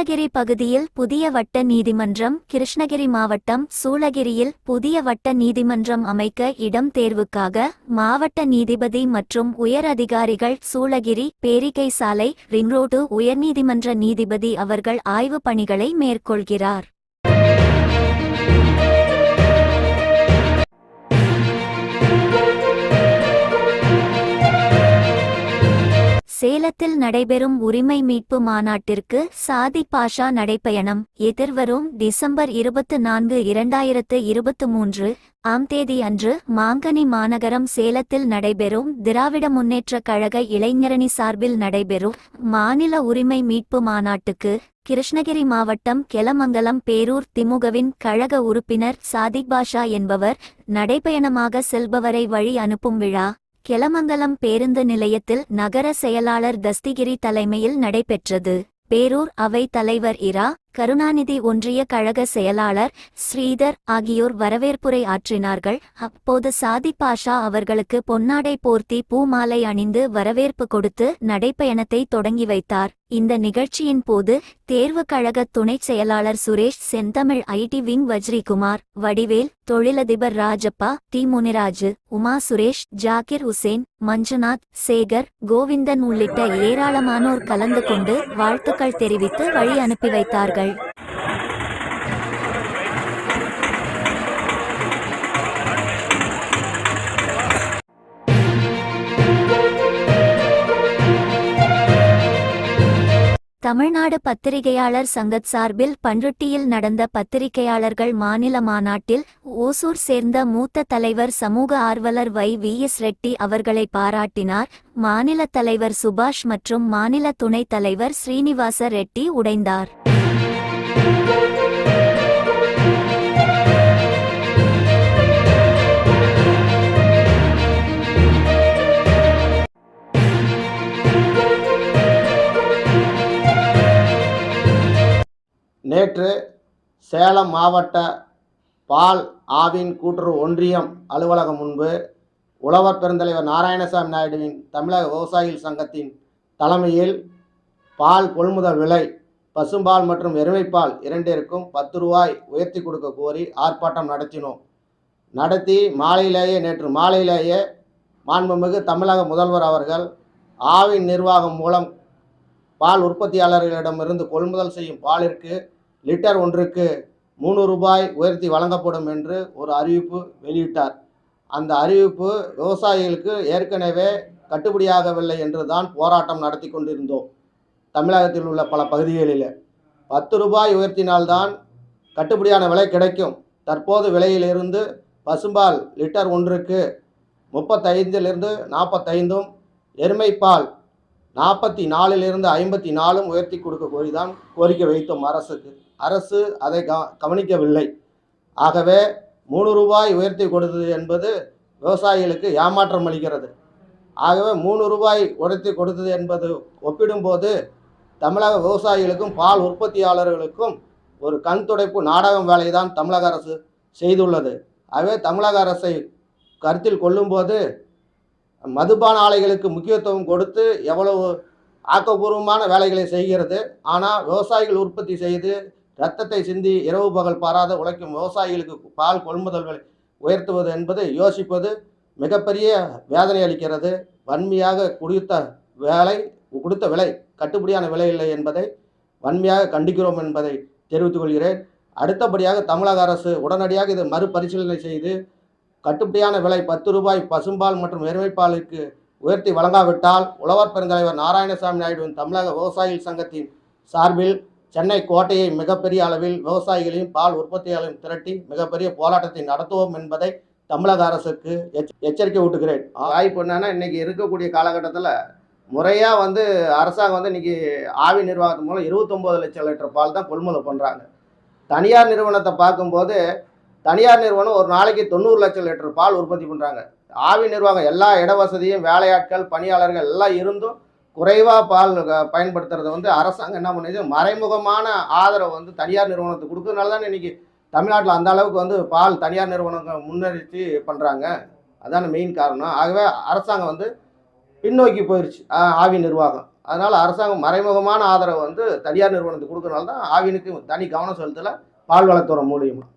கிருஷ்ணகிரி பகுதியில் புதிய வட்ட நீதிமன்றம். கிருஷ்ணகிரி மாவட்டம் சூளகிரியில் புதிய வட்ட நீதிமன்றம் அமைக்க இடம் தேர்வுக்காக மாவட்ட நீதிபதி மற்றும் உயர் அதிகாரிகள் சூளகிரி பேரிகை சாலை ரிங்ரோடு உயர்நீதிமன்ற நீதிபதி அவர்கள் ஆய்வு பணிகளை மேற்கொள்கிறார். சேலத்தில் நடைபெறும் உரிமை மீட்பு மாநாட்டிற்கு சாதி பாஷா நடைப்பயணம். எதிர்வரும் டிசம்பர் 24, 2023 ஆம் தேதி அன்று மாங்கனி மாநகரம் சேலத்தில் நடைபெறும் திராவிட முன்னேற்றக் கழக இளைஞரணி சார்பில் நடைபெறும் மாநில உரிமை மீட்பு மாநாட்டுக்கு கிருஷ்ணகிரி மாவட்டம் கெலமங்கலம் பேரூர் திமுகவின் கழக உறுப்பினர் சாதிக் பாஷா என்பவர் நடைப்பயணமாக செல்பவரை வழி அனுப்பும் விழா கெலமங்கலம் பேருந்து நிலையத்தில் நகர செயலாளர் தஸ்திகிரி தலைமையில் நடைபெற்றது. பேரூர் அவை தலைவர் இரா. கருணாநிதி, ஒன்றிய கழக செயலாளர் ஸ்ரீதர் ஆகியோர் வரவேற்புரை ஆற்றினார்கள். அப்போது சாதிக் பாஷா அவர்களுக்கு பொன்னாடை போர்த்தி பூமாலை அணிந்து வரவேற்பு கொடுத்து நடைப்பயணத்தை தொடங்கி வைத்தார். இந்த நிகழ்ச்சியின் போது தேர்வு கழக துணைச் செயலாளர் சுரேஷ், செந்தமிழ் ஐடி விங் வஜ்ரிகுமார், வடிவேல், தொழிலதிபர் ராஜப்பா, டி முனிராஜு, உமா சுரேஷ், ஜாகிர் உசேன், மஞ்சுநாத், சேகர், கோவிந்தன் உள்ளிட்ட ஏராளமானோர் கலந்து கொண்டு வாழ்த்துக்கள் தெரிவித்து வழி அனுப்பி வைத்தார்கள். தமிழ்நாடு பத்திரிகையாளர் சங்கத் சார்பில் பண்ருட்டியில் நடந்த பத்திரிகையாளர்கள் மாநில மாநாட்டில் ஓசூர் சேர்ந்த மூத்த தலைவர் சமூக ஆர்வலர் வி.எஸ். ரெட்டி அவர்களை பாராட்டினார். மாநில தலைவர் சுபாஷ் மற்றும் மாநில துணைத் தலைவர் ஸ்ரீனிவாச ரெட்டி உடைந்தார். நேற்று சேலம் மாவட்ட பால் ஆவின் கூட்டுறவு ஒன்றியம் அலுவலகம் முன்பு உழவர் பெருந்தலைவர் நாராயணசாமி நாயுடுவின் தமிழக விவசாயிகள் சங்கத்தின் தலைமையில் பால் கொள்முதல் விலை பசும்பால் மற்றும் எருமைப்பால் இரண்டிற்கும் 10 ரூபாய் உயர்த்தி கொடுக்க கோரி ஆர்ப்பாட்டம் நடத்தினோம். நேற்று மாலையிலேயே மாண்புமிகு தமிழக முதல்வர் அவர்கள் ஆவின் நிர்வாகம் மூலம் பால் உற்பத்தியாளர்களிடமிருந்து கொள்முதல் செய்யும் பாலிற்கு லிட்டர் ஒன்றுக்கு 3 ரூபாய் உயர்த்தி வழங்கப்படும் என்று ஒரு அறிவிப்பு வெளியிட்டார். அந்த அறிவிப்பு விவசாயிகளுக்கு ஏற்கனவே கட்டுப்படியாகவில்லை என்று தான் போராட்டம் நடத்தி கொண்டிருந்தோம். தமிழகத்தில் உள்ள பல பகுதிகளில் 10 ரூபாய் உயர்த்தினால்தான் கட்டுப்படியான விலை கிடைக்கும். தற்போது விலையிலிருந்து பசும்பால் லிட்டர் ஒன்றுக்கு 35 45, எருமைப்பால் 44 54 உயர்த்தி கொடுக்க கோரிதான் கோரிக்கை வைத்தோம் அரசுக்கு. அரசு அதை கவனிக்கவில்லை. ஆகவே 3 ரூபாய் உயர்த்தி கொடுத்தது என்பது விவசாயிகளுக்கு ஏமாற்றம் அளிக்கிறது. ஆகவே 3 ரூபாய் உயர்த்தி கொடுத்தது என்பது ஒப்பிடும்போது தமிழக விவசாயிகளுக்கும் பால் உற்பத்தியாளர்களுக்கும் ஒரு கண் துடைப்பு நாடகம் வேலை தான் தமிழக அரசு செய்துள்ளது. ஆகவே தமிழக அரசை கருத்தில் கொள்ளும்போது மதுபான ஆலைகளுக்கு முக்கியத்துவம் கொடுத்து எவ்வளவு ஆக்கப்பூர்வமான வேலைகளை செய்கிறது. ஆனால் விவசாயிகள் உற்பத்தி செய்து இரத்தத்தை சிந்தி இரவு பகல் பாராத உழைக்கும் விவசாயிகளுக்கு பால் கொள்முதல் விலை உயர்த்துவது என்பது யோசிப்பது மிகப்பெரிய வேதனை அளிக்கிறது. வன்மையாக கொடுத்த விலை கட்டுப்படியான விலை இல்லை என்பதை வன்மையாக கண்டிக்கிறோம் என்பதை தெரிவித்துக் கொள்கிறேன். அடுத்தபடியாக தமிழக அரசு உடனடியாக இதை மறுபரிசீலனை செய்து கட்டுப்படியான விலை 10 ரூபாய் பசும்பால் மற்றும் எருமைப்பாலுக்கு உயர்த்தி வழங்காவிட்டால் உழவர் பெருந்தலைவர் நாராயணசாமி நாயுடுவின் தமிழக விவசாயிகள் சங்கத்தின் சார்பில் சென்னை கோட்டையை மிகப்பெரிய அளவில் விவசாயிகளையும் பால் உற்பத்தியாளர்களையும் திரட்டி மிகப்பெரிய போராட்டத்தை நடத்துவோம் என்பதை தமிழக அரசுக்கு எச்சரிக்கை விட்டுக்கிறேன். வாய்ப்பு என்னன்னா, இன்றைக்கி இருக்கக்கூடிய காலகட்டத்தில் முறையாக அரசாங்கம் இன்றைக்கி ஆவி நிர்வாகத்தின் மூலம் 29 லட்சம் லிட்டர் பால் தான் கொள்முதல் பண்ணுறாங்க. தனியார் நிறுவனத்தை பார்க்கும்போது தனியார் நிறுவனம் ஒரு நாளைக்கு 90 லட்சம் லிட்டர் பால் உற்பத்தி பண்ணுறாங்க. ஆவி நிர்வாகம் எல்லா இட வசதியும், வேலையாட்கள், பணியாளர்கள் எல்லாம் இருந்தும் குறைவாக பால் பயன்படுத்துறது அரசாங்கம் என்ன பண்ணுது, மறைமுகமான ஆதரவு தனியார் நிறுவனத்துக்கு கொடுக்கறதுனால தான் இன்றைக்கி தமிழ்நாட்டில் அந்த அளவுக்கு பால் தனியார் நிறுவனங்கள் முன்னெடுத்து பண்ணுறாங்க. அதான மெயின் காரணம். ஆகவே அரசாங்கம் பின்னோக்கி போயிடுச்சு ஆவி நிர்வாகம். அதனால் அரசாங்கம் மறைமுகமான ஆதரவு வந்து தனியார் நிறுவனத்துக்கு கொடுக்கறனால தான் ஆவினுக்கு தனி கவனம் செலுத்தலை பால்வளத்துறை மூலியமாக.